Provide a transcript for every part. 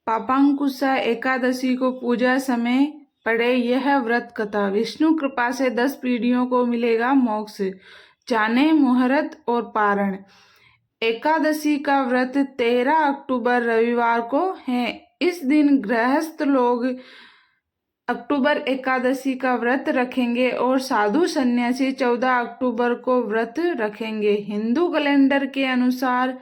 पापांकुशा एकादशी को पूजा समय पढ़े यह व्रत कथा। विष्णु कृपा से 10 पीढ़ियों को मिलेगा मोक्ष। जाने मुहूर्त और पारण। एकादशी का व्रत 13 अक्टूबर रविवार को है। इस दिन गृहस्थ लोग अक्टूबर एकादशी का व्रत रखेंगे और साधु सन्यासी 14 अक्टूबर को व्रत रखेंगे। हिंदू कैलेंडर के अनुसार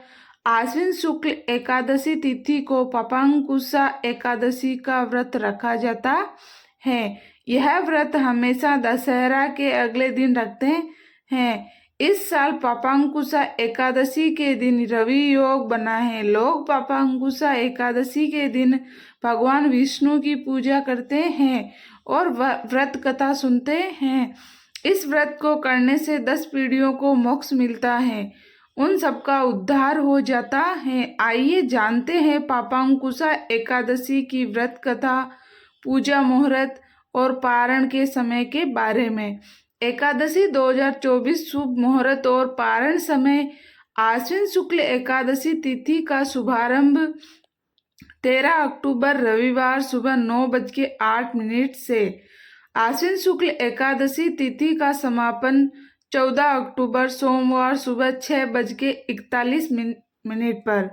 आश्विन शुक्ल एकादशी तिथि को पापांकुशा एकादशी का व्रत रखा जाता है। यह व्रत हमेशा दशहरा के अगले दिन रखते हैं। इस साल पापांकुशा एकादशी के दिन रवि योग बना है। लोग पापांकुशा एकादशी के दिन भगवान विष्णु की पूजा करते हैं और व्रत कथा सुनते हैं। इस व्रत को करने से 10 पीढ़ियों को मोक्ष मिलता है, उन सबका उद्धार हो जाता है। आइए जानते हैं पापांकुशा एकादशी की व्रत कथा, पूजा मुहूर्त और पारण के समय के बारे में। एकादशी 2024 शुभ मुहूर्त और पारण समय। आश्विन शुक्ल एकादशी तिथि का शुभारंभ 13 अक्टूबर रविवार सुबह 9:08 से। आश्विन शुक्ल एकादशी तिथि का समापन 14 अक्टूबर सोमवार सुबह 6:41 पर।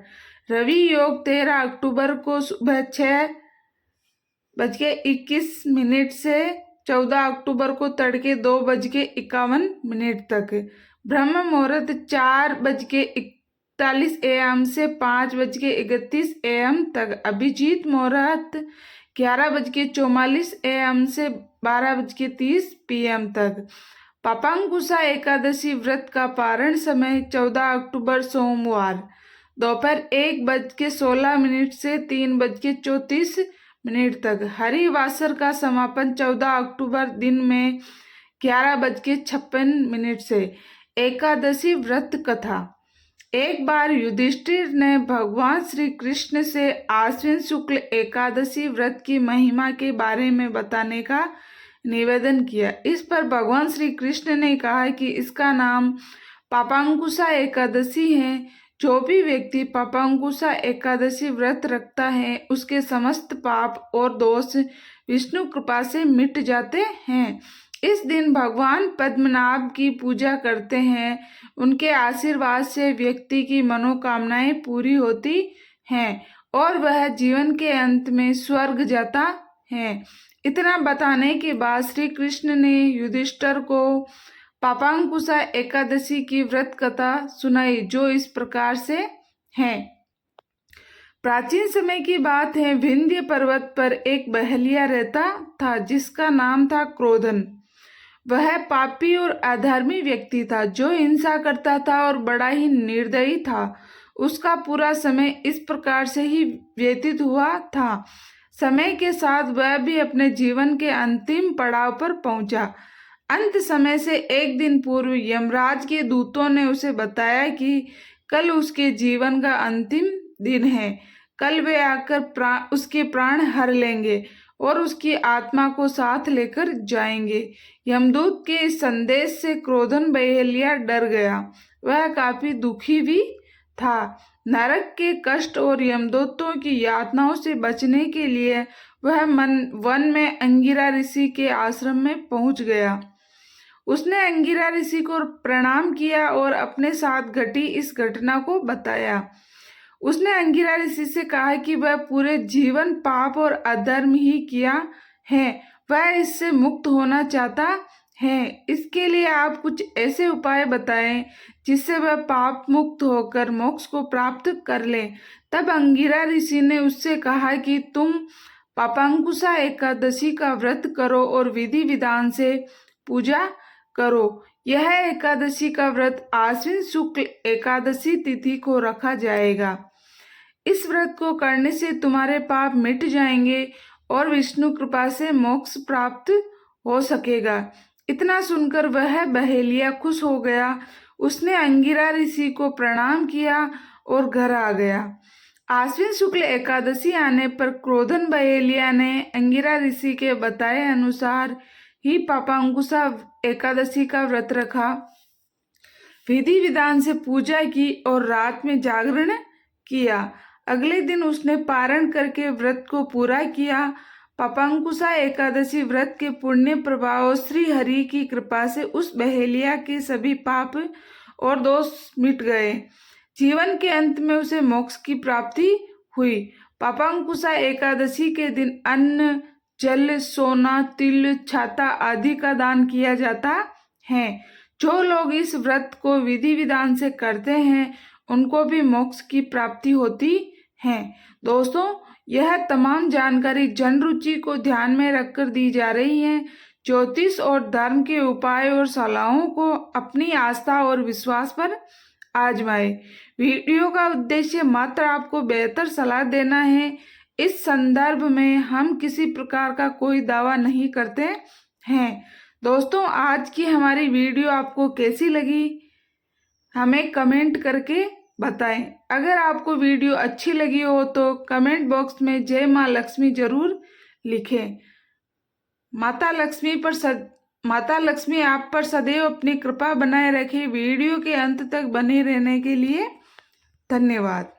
रवि योग 13 अक्टूबर को सुबह 6:21 से 14 अक्टूबर को तड़के 2:51 तक। ब्रह्म मुहूर्त 4:41 AM से 5:31 AM तक। अभिजीत मुहूर्त 11:44 AM से 12:30 PM तक। पापांकुशा एकादशी व्रत का पारण समय 14 अक्टूबर सोमवार दोपहर 1:16 से 3:34 तक। हरिवासर का समापन 14 अक्टूबर दिन में 11:56 से। एकादशी व्रत कथा। एक बार युधिष्ठिर ने भगवान श्री कृष्ण से आश्विन शुक्ल एकादशी व्रत की महिमा के बारे में बताने का निवेदन किया। इस पर भगवान श्री कृष्ण ने कहा कि इसका नाम पापांकुशा एकादशी है। जो भी व्यक्ति पापांकुशा एकादशी व्रत रखता है उसके समस्त पाप और दोष विष्णु कृपा से मिट जाते हैं। इस दिन भगवान पद्मनाभ की पूजा करते हैं। उनके आशीर्वाद से व्यक्ति की मनोकामनाएं पूरी होती हैं और वह जीवन के अंत में स्वर्ग जाता है। इतना बताने के बाद श्री कृष्ण ने युधिष्ठिर को पापांकुशा एकादशी की व्रत कथा सुनाई, जो इस प्रकार से है। प्राचीन समय की बात है, विंध्य पर्वत पर एक बहेलिया रहता था जिसका नाम था क्रोधन। वह पापी और अधर्मी व्यक्ति था जो हिंसा करता था और बड़ा ही निर्दयी था। उसका पूरा समय इस प्रकार से ही व्यतीत हुआ था। समय के साथ वह भी अपने जीवन के अंतिम पड़ाव पर पहुंचा। अंत समय से एक दिन पूर्व यमराज के दूतों ने उसे बताया कि कल उसके जीवन का अंतिम दिन है। कल वे आकर उसके प्राण हर लेंगे और उसकी आत्मा को साथ लेकर जाएंगे। यमदूत के इस संदेश से क्रोधन बहेलिया डर गया। वह काफी दुखी भी था। नरक के कष्ट और यमदूतों की यातनाओं से बचने के लिए वह वन में अंगिरा ऋषि के आश्रम में पहुंच गया। उसने अंगिरा ऋषि को प्रणाम किया और अपने साथ घटी इस घटना को बताया। उसने अंगिरा ऋषि से कहा कि वह पूरे जीवन पाप और अधर्म ही किया है। वह इससे मुक्त होना चाहता है। इसके लिए आप कुछ ऐसे उपाय बताएं जिससे वह पाप मुक्त होकर मोक्ष को प्राप्त कर ले। तब अंगिरा ऋषि ने उससे कहा कि तुम पापांकुशा एकादशी का व्रत करो और विधि विधान से पूजा करो। यह एकादशी का व्रत आश्विन शुक्ल एकादशी तिथि को रखा जाएगा। इस व्रत को करने से तुम्हारे पाप मिट जाएंगे और विष्णु कृपा से मोक्ष प्राप्त हो सकेगा। इतना सुनकर वह बहेलिया खुश हो गया। उसने अंगिरा ऋषि को प्रणाम किया और घर आ गया। आश्विन शुक्ल एकादशी आने पर क्रोधन बहेलिया ने अंगिरा ऋषि के बताए अनुसार ही पापांकुशा एकादशी का व्रत रखा, विधि विधान से पूजा की और रात में जागरण किया। अगले दिन उसने पारण करके व्रत को पूरा किया। पापांकुशा एकादशी व्रत के पुण्य प्रभाव श्री हरि की कृपा से उस बहेलिया के सभी पाप और दोष मिट गए। जीवन के अंत में उसे मोक्ष की प्राप्ति हुई। पापांकुशा एकादशी के दिन अन्न, जल, सोना, तिल, छाता आदि का दान किया जाता है। जो लोग इस व्रत को विधि विधान से करते हैं उनको भी मोक्ष की प्राप्ति होती है। दोस्तों, यह तमाम जानकारी जन रुचि को ध्यान में रखकर दी जा रही है। ज्योतिष और धर्म के उपाय और सलाहों को अपनी आस्था और विश्वास पर आजमाएं। वीडियो का उद्देश्य मात्र आपको बेहतर सलाह देना है। इस संदर्भ में हम किसी प्रकार का कोई दावा नहीं करते हैं। दोस्तों, आज की हमारी वीडियो आपको कैसी लगी हमें कमेंट करके बताएं। अगर आपको वीडियो अच्छी लगी हो तो कमेंट बॉक्स में जय माँ लक्ष्मी जरूर लिखें। माता लक्ष्मी आप पर सदैव अपनी कृपा बनाए रखे। वीडियो के अंत तक बने रहने के लिए धन्यवाद।